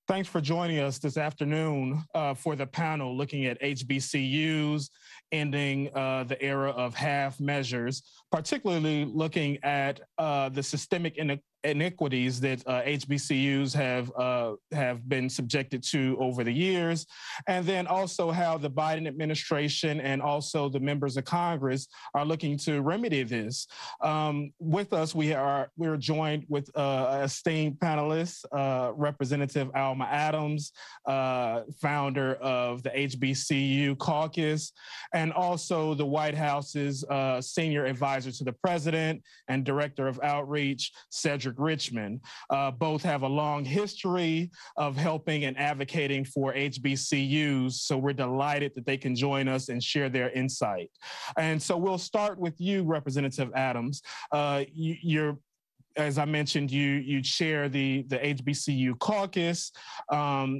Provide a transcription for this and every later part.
Thanks for joining us this afternoon for the panel looking at HBCUs, ending the era of half measures, particularly looking at the systemic inequities that HBCUs have been subjected to over the years, and then also how the Biden administration and also the members of Congress are looking to remedy this. With us, we're joined with esteemed panelists, Representative Alma S, founder of the HBCU Caucus, and also the White House's senior advisor to the president and director of outreach, Cedric Richmond. Both have a long history of helping and advocating for HBCUs, so we're delighted that they can join us and share their insight. And so we'll start with you, Representative Adams. As I mentioned, you chair the HBCU Caucus.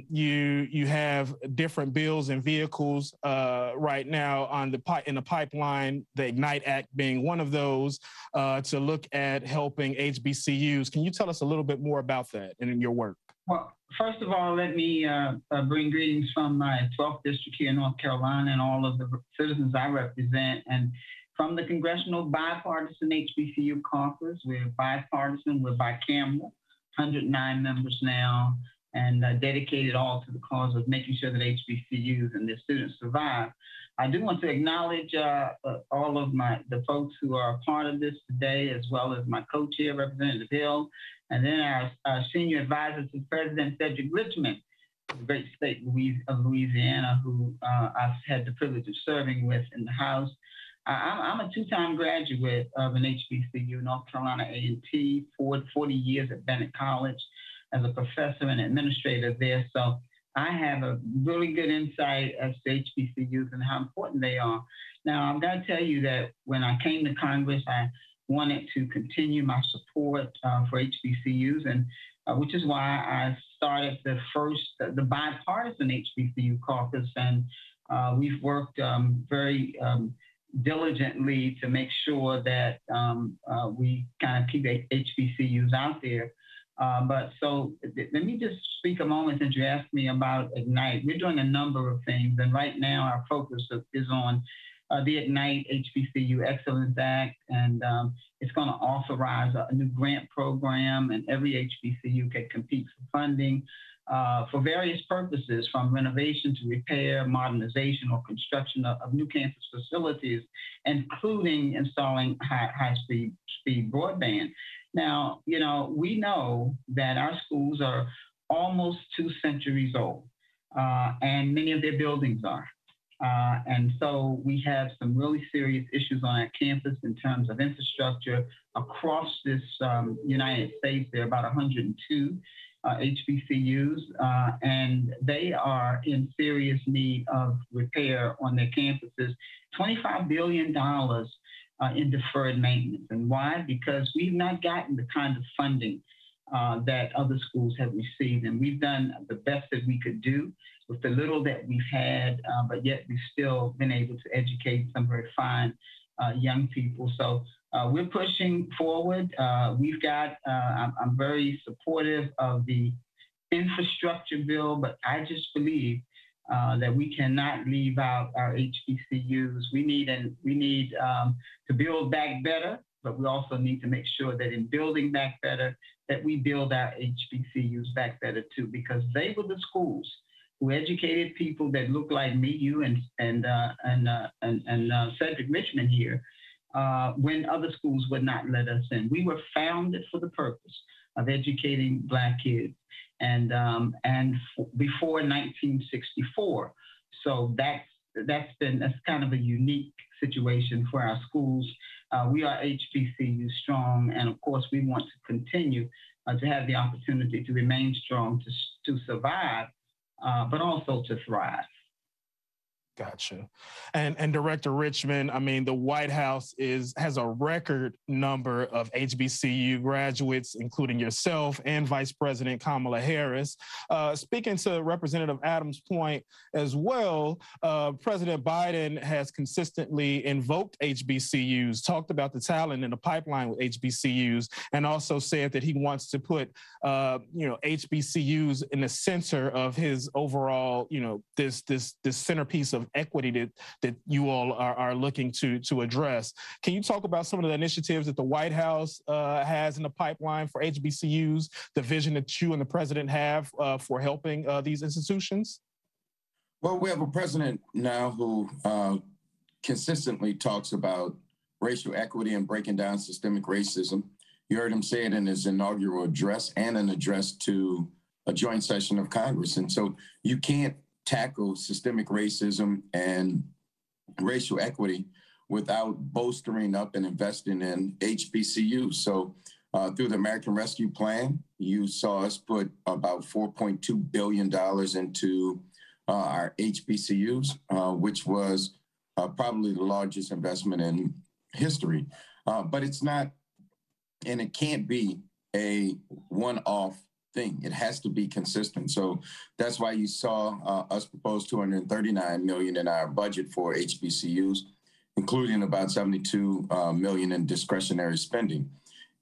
You have different bills and vehicles right now in the pipeline, the IGNITE Act being one of those, to look at helping HBCUs. Can you tell us a little bit more about that and in your work? Well, first of all, let me bring greetings from my 12th district here in North Carolina and all of the citizens I represent. And from the Congressional Bipartisan HBCU Caucus, we're bipartisan, we're bicameral, 109 members now, and dedicated all to the cause of making sure that HBCUs and their students survive. I do want to acknowledge all of the folks who are a part of this today, as well as my co-chair, Representative Hill, and then our senior advisor to President Cedric Richmond, the great state of Louisiana, who I've had the privilege of serving with in the House. I'm a two-time graduate of an HBCU, North Carolina A&T, 40 years at Bennett College as a professor and administrator there. So I have a really good insight as to HBCUs and how important they are. Now, I'm going to tell you that when I came to Congress, I wanted to continue my support for HBCUs, and which is why I started the bipartisan HBCU caucus, and we've worked very diligently to make sure that we kind of keep HBCUs out there. But so let me just speak a moment since you asked me about IGNITE. We're doing a number of things, and right now our focus is on the IGNITE HBCU Excellence Act, and it's going to authorize a new grant program, and every HBCU can compete for funding for various purposes, from renovation to repair, modernization, or construction of new campus facilities, including installing high-speed broadband. Now, we know that our schools are almost 2 centuries old, and many of their buildings are. And so we have some really serious issues on our campus in terms of infrastructure across this United States. There are about 102 HBCUs, and they are in serious need of repair on their campuses. $25 billion in deferred maintenance. And why? Because we've not gotten the kind of funding that other schools have received. And we've done the best that we could do with the little that we've had, but yet we've still been able to educate some very fine young people. So we're pushing forward. We've got, I'm very supportive of the infrastructure bill, but I just believe that we cannot leave out our HBCUs. We need to build back better, but we also need to make sure that in building back better, that we build our HBCUs back better too, because they were the schools who educated people that look like me, you, and Cedric Richmond here, when other schools would not let us in. We were founded for the purpose of educating Black kids, and before 1964. So that's kind of a unique situation for our schools. We are HBCU strong, and of course we want to continue to have the opportunity to remain strong, to survive, but also to thrive. Gotcha. And Director Richmond, I mean, the White House has a record number of HBCU graduates, including yourself and Vice President Kamala Harris. Speaking to Representative Adams' point as well, President Biden has consistently invoked HBCUs, talked about the talent in the pipeline with HBCUs, and also said that he wants to put, HBCUs in the center of his overall, this centerpiece of equity that you all are looking to address. Can you talk about some of the initiatives that the White House has in the pipeline for HBCUs, the vision that you and the president have for helping these institutions? Well, we have a president now who consistently talks about racial equity and breaking down systemic racism. You heard him say it in his inaugural address and an address to a joint session of Congress. And so you can't tackle systemic racism and racial equity without bolstering up and investing in HBCUs. So through the American Rescue Plan, you saw us put about $4.2 billion into our HBCUs, which was probably the largest investment in history. But it's not, and it can't be a one-off thing. It has to be consistent. So that's why you saw us propose $239 million in our budget for HBCUs, including about $72 million in discretionary spending.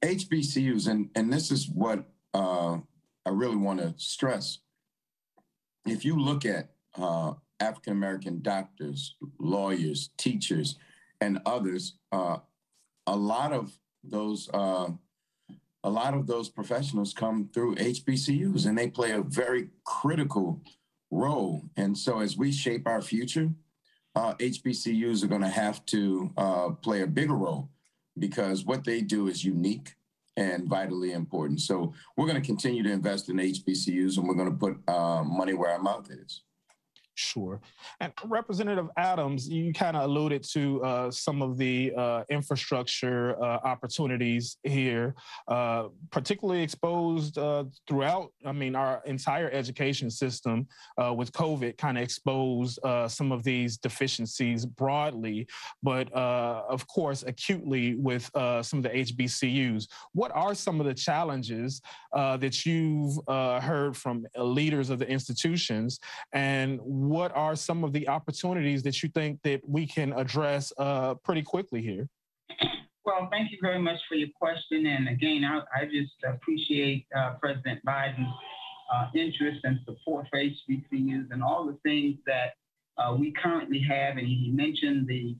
HBCUs, and this is what I really want to stress. If you look at African-American doctors, lawyers, teachers, and others, a lot of those professionals come through HBCUs, and they play a very critical role. And so as we shape our future, HBCUs are going to have to play a bigger role because what they do is unique and vitally important. So we're going to continue to invest in HBCUs, and we're going to put money where our mouth is. Sure. And Representative Adams, you kind of alluded to some of the infrastructure opportunities here, particularly exposed throughout, our entire education system with COVID kind of exposed some of these deficiencies broadly, but of course, acutely with some of the HBCUs. What are some of the challenges that you've heard from leaders of the institutions, and what are some of the opportunities that you think that we can address pretty quickly here? Well, thank you very much for your question. And again, I just appreciate President Biden's interest and support for HBCUs and all the things that we currently have. And he mentioned the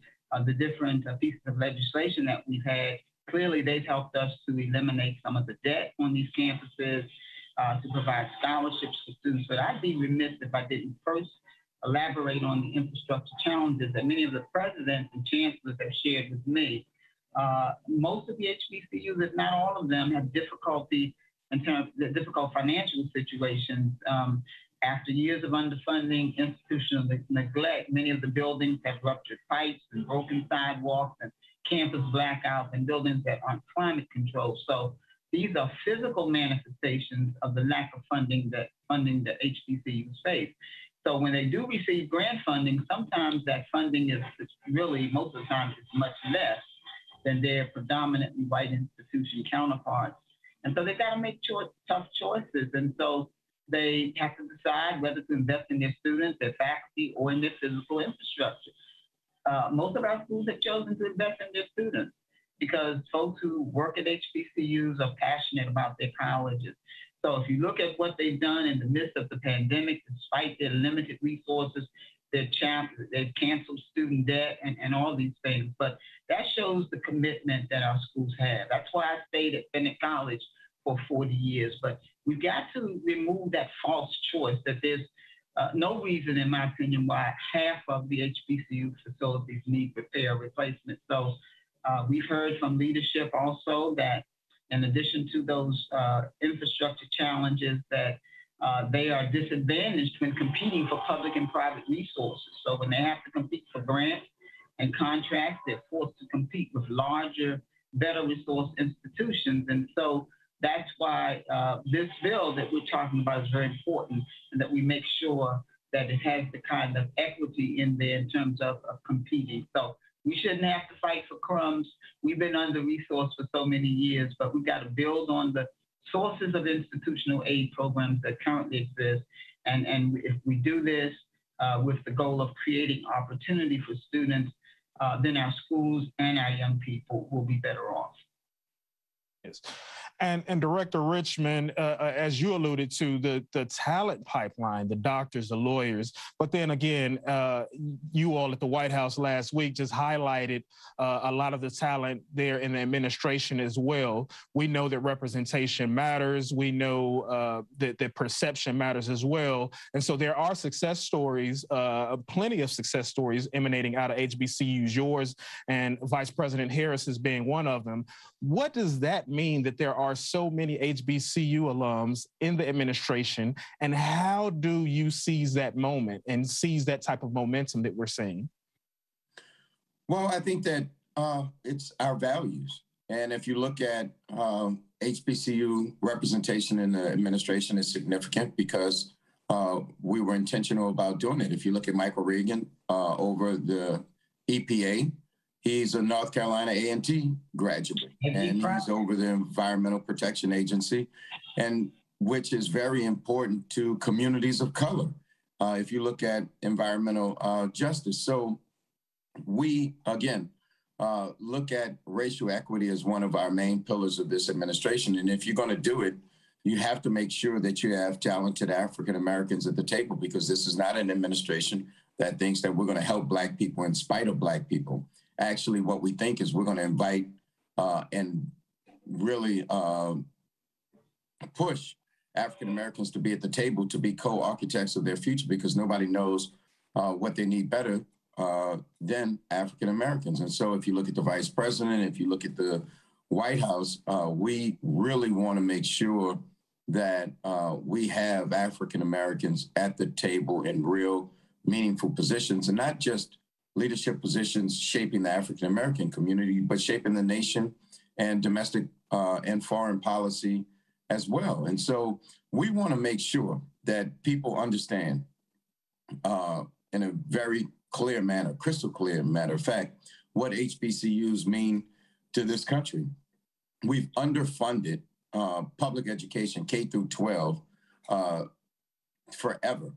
different pieces of legislation that we've had. Clearly, they've helped us to eliminate some of the debt on these campuses, to provide scholarships for students. But I'd be remiss if I didn't first elaborate on the infrastructure challenges that many of the presidents and chancellors have shared with me. Most of the HBCUs, if not all of them, have difficulty in terms of difficult financial situations. After years of underfunding, institutional neglect, many of the buildings have ruptured pipes and broken sidewalks and campus blackouts and buildings that aren't climate controlled. So these are physical manifestations of the lack of funding that HBCUs face. So when they do receive grant funding, sometimes that funding is really, most of the time, it's much less than their predominantly white institution counterparts. And so they've got to make tough choices. And so they have to decide whether to invest in their students, their faculty, or in their physical infrastructure. Most of our schools have chosen to invest in their students because folks who work at HBCUs are passionate about their colleges. So if you look at what they've done in the midst of the pandemic, despite their limited resources, they've canceled student debt and all these things. But that shows the commitment that our schools have. That's why I stayed at Bennett College for 40 years. But we've got to remove that false choice that there's no reason, in my opinion, why half of the HBCU facilities need repair or replacement. So we've heard from leadership also that in addition to those infrastructure challenges, that they are disadvantaged when competing for public and private resources. So when they have to compete for grants and contracts, they're forced to compete with larger, better resource institutions. And so that's why this bill that we're talking about is very important, and that we make sure that it has the kind of equity in there in terms of competing. So we shouldn't have to fight for crumbs. We've been under-resourced for so many years, but we've got to build on the sources of institutional aid programs that currently exist. And if we do this with the goal of creating opportunity for students, then our schools and our young people will be better off. Yes. And Director Richmond, as you alluded to, the talent pipeline, the doctors, the lawyers, but then again, you all at the White House last week just highlighted a lot of the talent there in the administration as well. We know that representation matters. We know that perception matters as well. And so there are success stories, plenty of success stories emanating out of HBCUs, yours and Vice President Harris is being one of them. What does that mean that there are so many HBCU alums in the administration, and how do you seize that moment and seize that type of momentum that we're seeing? Well, I think that it's our values. And if you look at HBCU representation in the administration is significant because we were intentional about doing it. If you look at Michael Regan over the EPA, he's a North Carolina A&T graduate, and he's over the Environmental Protection Agency, and which is very important to communities of color. If you look at environmental justice. So we, again, look at racial equity as one of our main pillars of this administration. And if you're going to do it, you have to make sure that you have talented African Americans at the table, because this is not an administration that thinks that we're going to help Black people in spite of Black people. Actually, what we think is we're going to invite and really push African Americans to be at the table, to be co-architects of their future, because nobody knows what they need better than African Americans. And so if you look at the vice president, if you look at the White House, we really want to make sure that we have African Americans at the table in real meaningful positions, and not just leadership positions shaping the African American community, but shaping the nation and domestic and foreign policy as well. And so we want to make sure that people understand in a very clear manner, crystal clear matter of fact, what HBCUs mean to this country. We've underfunded public education, K through 12, forever.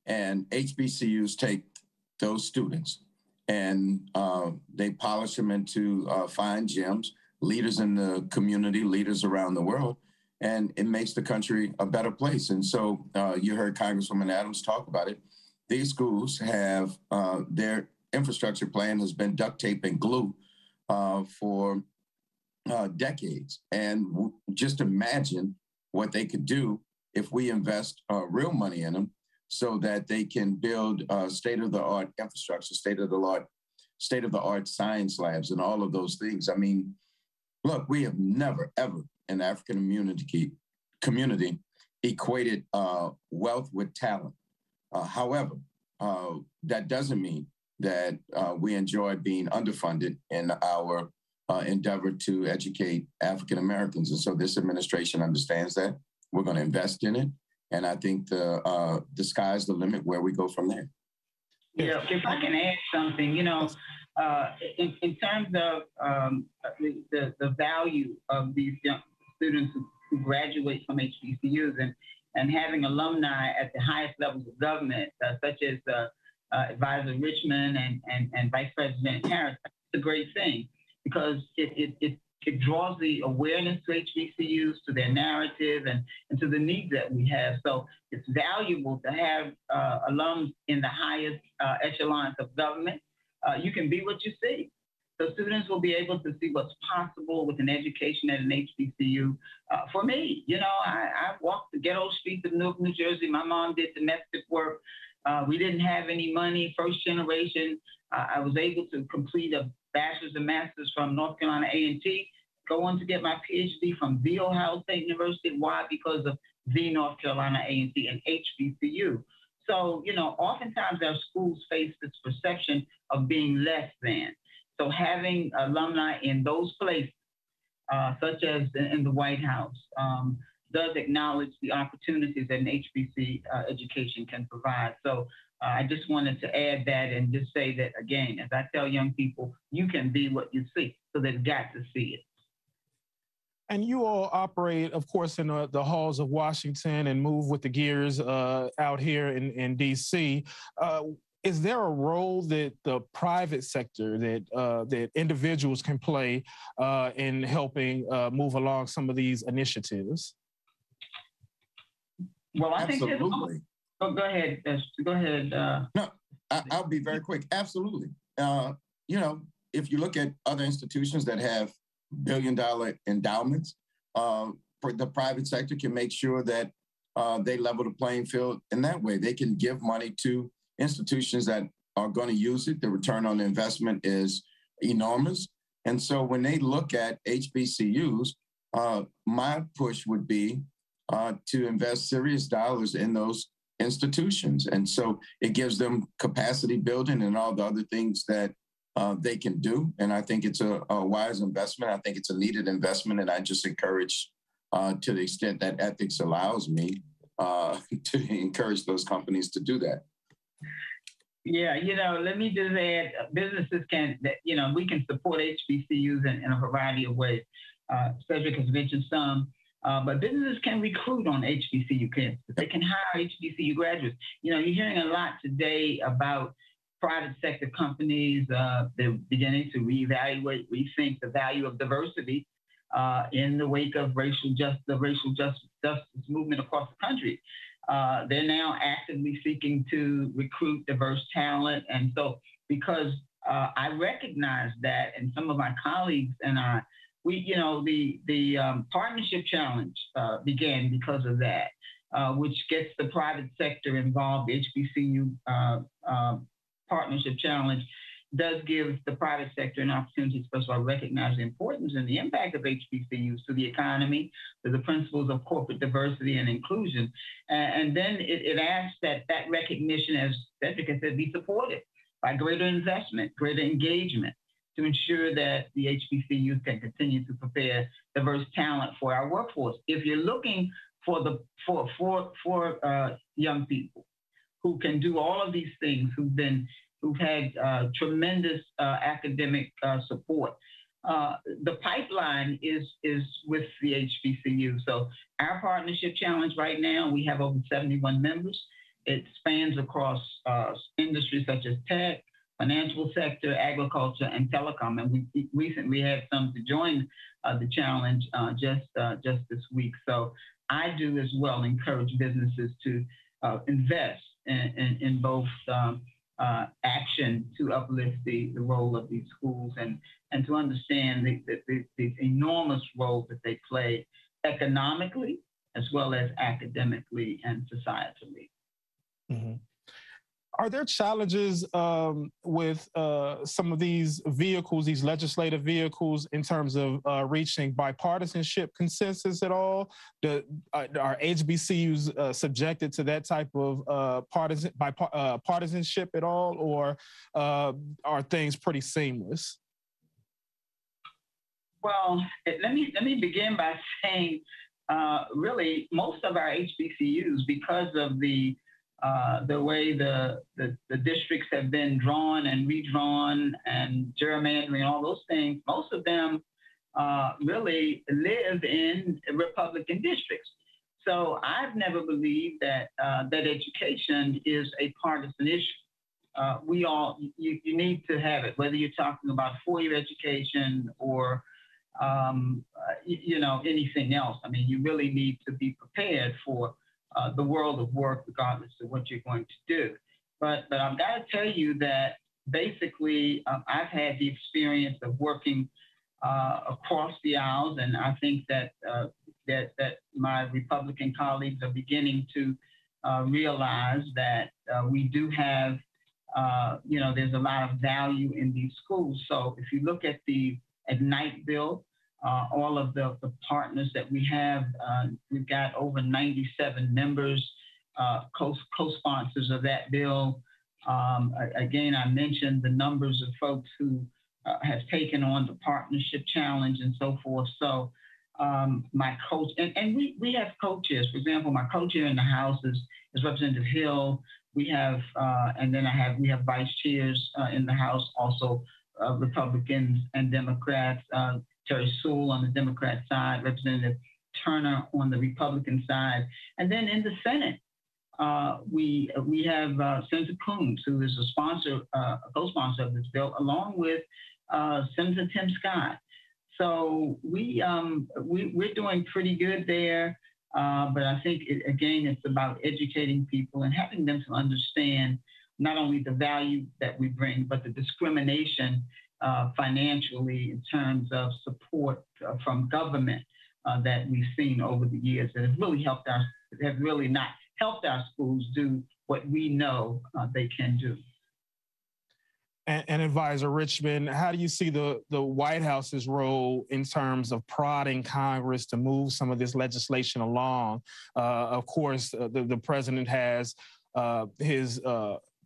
And HBCUs take those students and they polish them into fine gems, leaders in the community, leaders around the world, and it makes the country a better place. And so you heard Congresswoman Adams talk about it. These schools have their infrastructure plan has been duct tape and glue for decades. And just imagine what they could do if we invest real money in them, so that they can build state-of-the-art infrastructure, state-of-the-art science labs, and all of those things. I mean, look, we have never, ever in the African community equated wealth with talent. However, that doesn't mean that we enjoy being underfunded in our endeavor to educate African Americans. And so this administration understands that. We're going to invest in it. And I think the sky's the limit where we go from there. Yeah, if I can add something, you know, in terms of the value of these young students who graduate from HBCUs and having alumni at the highest levels of government, such as Advisor Richmond and Vice President Harris, it's a great thing, because it draws the awareness to HBCUs, to their narrative, and to the needs that we have. So it's valuable to have alums in the highest echelons of government. You can be what you see. So students will be able to see what's possible with an education at an HBCU. For me, you know, I walked the ghetto streets of Newark, New Jersey. My mom did domestic work. We didn't have any money, first generation. I was able to complete a bachelor's and master's from North Carolina A&T, go on to get my Ph.D. from the Ohio State University. Why? Because of the North Carolina A&T and HBCU. So, you know, oftentimes our schools face this perception of being less than. So having alumni in those places, such as in the White House, does acknowledge the opportunities that an HBC education can provide. So I just wanted to add that and just say that, again, as I tell young people, you can be what you see, so they've got to see it. And you all operate, of course, in the halls of Washington and move with the gears out here in D.C. Is there a role that the private sector, that individuals can play in helping move along some of these initiatives? Well, I Absolutely. think go ahead. Go ahead. No, I'll be very quick. Absolutely. If you look at other institutions that have billion-dollar endowments, the private sector can make sure that they level the playing field in that way. They can give money to institutions that are going to use it. The return on the investment is enormous. And so when they look at HBCUs, my push would be to invest serious dollars in those institutions. And so it gives them capacity building and all the other things that they can do. And I think it's a wise investment. I think it's a needed investment. And I just encourage, to the extent that ethics allows me, to encourage those companies to do that. Yeah, let me just add, businesses we can support HBCUs in a variety of ways. Cedric has mentioned some, but businesses can recruit on HBCU campuses. They can hire HBCU graduates. You're hearing a lot today about private sector companies. They're beginning to reevaluate, rethink the value of diversity in the wake of the racial justice movement across the country. They're now actively seeking to recruit diverse talent. And so because I recognize that, and some of my colleagues and I, the partnership challenge began because of that, which gets the private sector involved. The HBCU partnership challenge does give the private sector an opportunity to first of all recognize the importance and the impact of HBCUs to the economy, to the principles of corporate diversity and inclusion. And then it asks that recognition, as Cedric has said, be supported by greater investment, greater engagement to ensure that the HBCUs can continue to prepare diverse talent for our workforce. If you're looking for young people who can do all of these things, who've had tremendous academic support. The pipeline is with the HBCU. So our partnership challenge right now, we have over 71 members. It spans across industries such as tech, financial sector, agriculture, and telecom. And we recently had some to join the challenge just this week. So I do as well encourage businesses to invest in both action to uplift the role of these schools and to understand the enormous role that they play economically as well as academically and societally. Mm-hmm. Are there challenges with some of these vehicles, these legislative vehicles, in terms of reaching bipartisanship consensus at all? Are HBCUs subjected to that type of partisanship at all, or are things pretty seamless? Well, let me begin by saying, really, most of our HBCUs, because of the way the districts have been drawn and redrawn and gerrymandering and all those things, most of them really live in Republican districts. So I've never believed that education is a partisan issue. You need to have it, whether you're talking about four-year education or anything else. I mean, you really need to be prepared for the world of work, regardless of what you're going to do. But I've got to tell you that basically I've had the experience of working across the aisles, and I think that my Republican colleagues are beginning to realize that we do have, there's a lot of value in these schools. So if you look at the Ignite bill, all of the partners that we have, we've got over 97 members, co-sponsors of that bill. Again, I mentioned the numbers of folks who have taken on the partnership challenge and so forth. So my coach, and we have co-chairs. For example, my co-chair in the House is Representative Hill. We have, and then we have vice chairs in the House, also Republicans and Democrats. Terry Sewell on the Democrat side, Representative Turner on the Republican side, and then in the Senate, we have Senator Coons, who is a co-sponsor of this bill, along with Senator Tim Scott. So we're doing pretty good there, but I think it's about educating people and having them to understand not only the value that we bring, but the discrimination financially in terms of support from government that we've seen over the years that have really not helped our schools do what we know they can do. And Advisor Richmond, how do you see the White House's role in terms of prodding Congress to move some of this legislation along? Of course, the president has his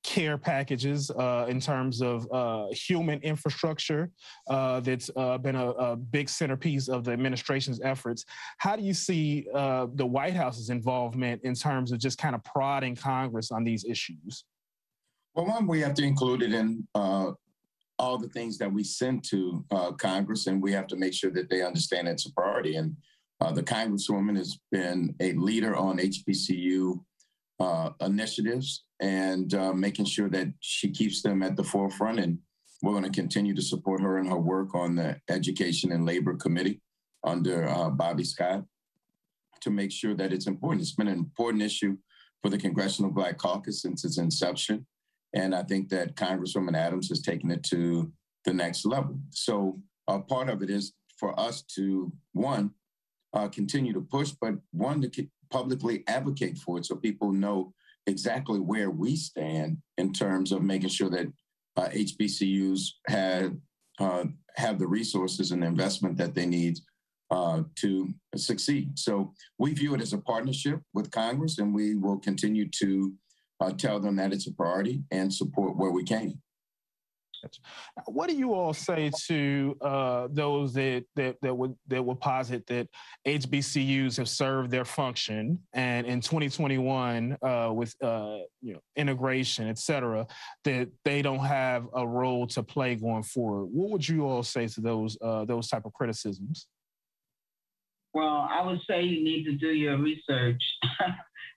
care packages in terms of human infrastructure that's been a big centerpiece of the administration's efforts. How do you see the White House's involvement in terms of just kind of prodding Congress on these issues? Well, one, we have to include it in all the things that we send to Congress, and we have to make sure that they understand it's a priority. And the Congresswoman has been a leader on HBCU initiatives and making sure that she keeps them at the forefront. And we're going to continue to support her in her work on the Education and Labor Committee under Bobby Scott to make sure that it's important. It's been an important issue for the Congressional Black Caucus since its inception. And I think that Congresswoman Adams has taken it to the next level. So part of it is for us to, one, continue to push, but one, to publicly advocate for it so people know exactly where we stand in terms of making sure that HBCUs have the resources and the investment that they need to succeed. So we view it as a partnership with Congress, and we will continue to tell them that it's a priority and support where we can. What do you all say to those that would posit that HBCUs have served their function, and in 2021 with integration, et cetera, that they don't have a role to play going forward? What would you all say to those type of criticisms? Well, I would say you need to do your research.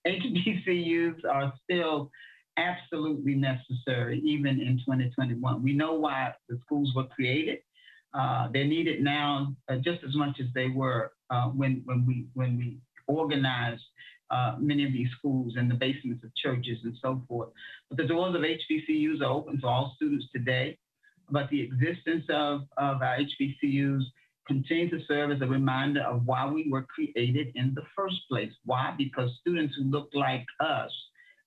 HBCUs are still absolutely necessary, even in 2021. We know why the schools were created. They're needed now just as much as they were when we organized many of these schools in the basements of churches and so forth. But the doors of HBCUs are open to all students today. But the existence of our HBCUs continue to serve as a reminder of why we were created in the first place. Why? Because students who looked like us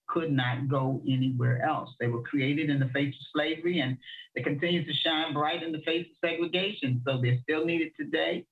could not go anywhere else. They were created in the face of slavery, and they continue to shine bright in the face of segregation. So they're still needed today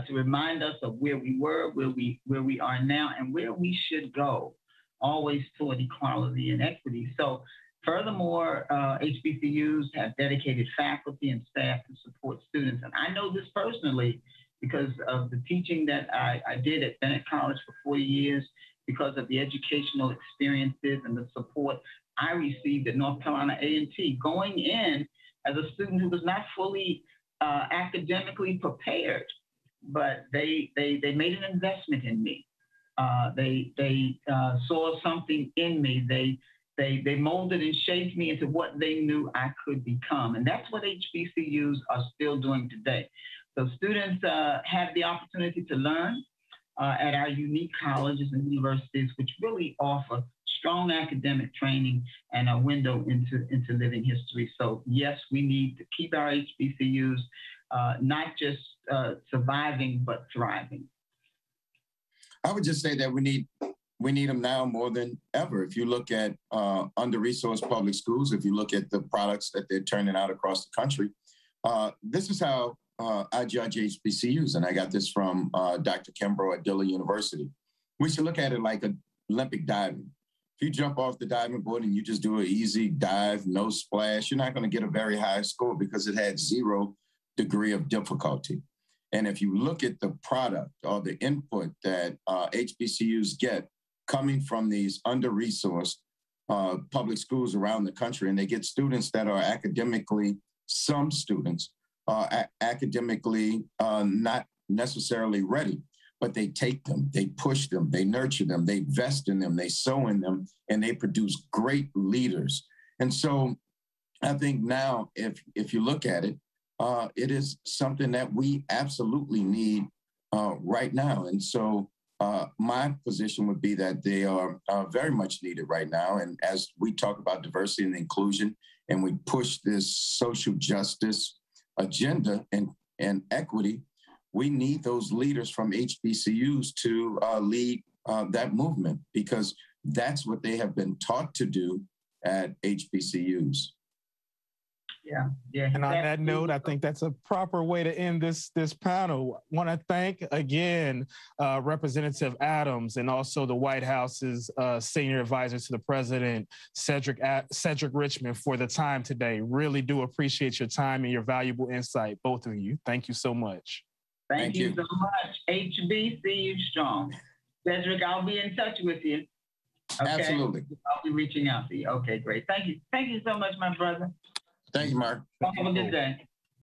to remind us of where we were, where we are now, and where we should go, always toward equality and equity. So furthermore, HBCUs have dedicated faculty and staff to support students. And I know this personally because of the teaching that I did at Bennett College for 4 years, because of the educational experiences and the support I received at North Carolina A&T, going in as a student who was not fully academically prepared, but they made an investment in me. They saw something in me. They molded and shaped me into what they knew I could become. And that's what HBCUs are still doing today. So students have the opportunity to learn at our unique colleges and universities, which really offer strong academic training and a window into living history. So yes, we need to keep our HBCUs not just surviving, but thriving. I would just say that we need them now more than ever. If you look at under-resourced public schools, if you look at the products that they're turning out across the country, this is how I judge HBCUs, and I got this from Dr. Kimbrough at Dillon University. We should look at it like Olympic diving. If you jump off the diving board and you just do an easy dive, no splash, you're not going to get a very high score because it had 0 degree of difficulty. And if you look at the product or the input that HBCUs get coming from these under-resourced public schools around the country, and they get students that are academically, some students are academically not necessarily ready, but they take them, they push them, they nurture them, they invest in them, they sow in them, and they produce great leaders. And so I think now, if you look at it, it is something that we absolutely need right now. And so my position would be that they are very much needed right now. And as we talk about diversity and inclusion, and we push this social justice agenda and equity, we need those leaders from HBCUs to lead that movement, because that's what they have been taught to do at HBCUs. Yeah. And on that note, I think that's a proper way to end this panel. I want to thank again Representative Adams and also the White House's senior advisor to the president, Cedric Richmond, for the time today. Really do appreciate your time and your valuable insight, both of you. Thank you so much. Thank you so much. HBCU strong. Cedric, I'll be in touch with you. Okay? Absolutely. I'll be reaching out to you. Okay, great. Thank you. Thank you so much, my brother. Thank you, Mark. Have a good day.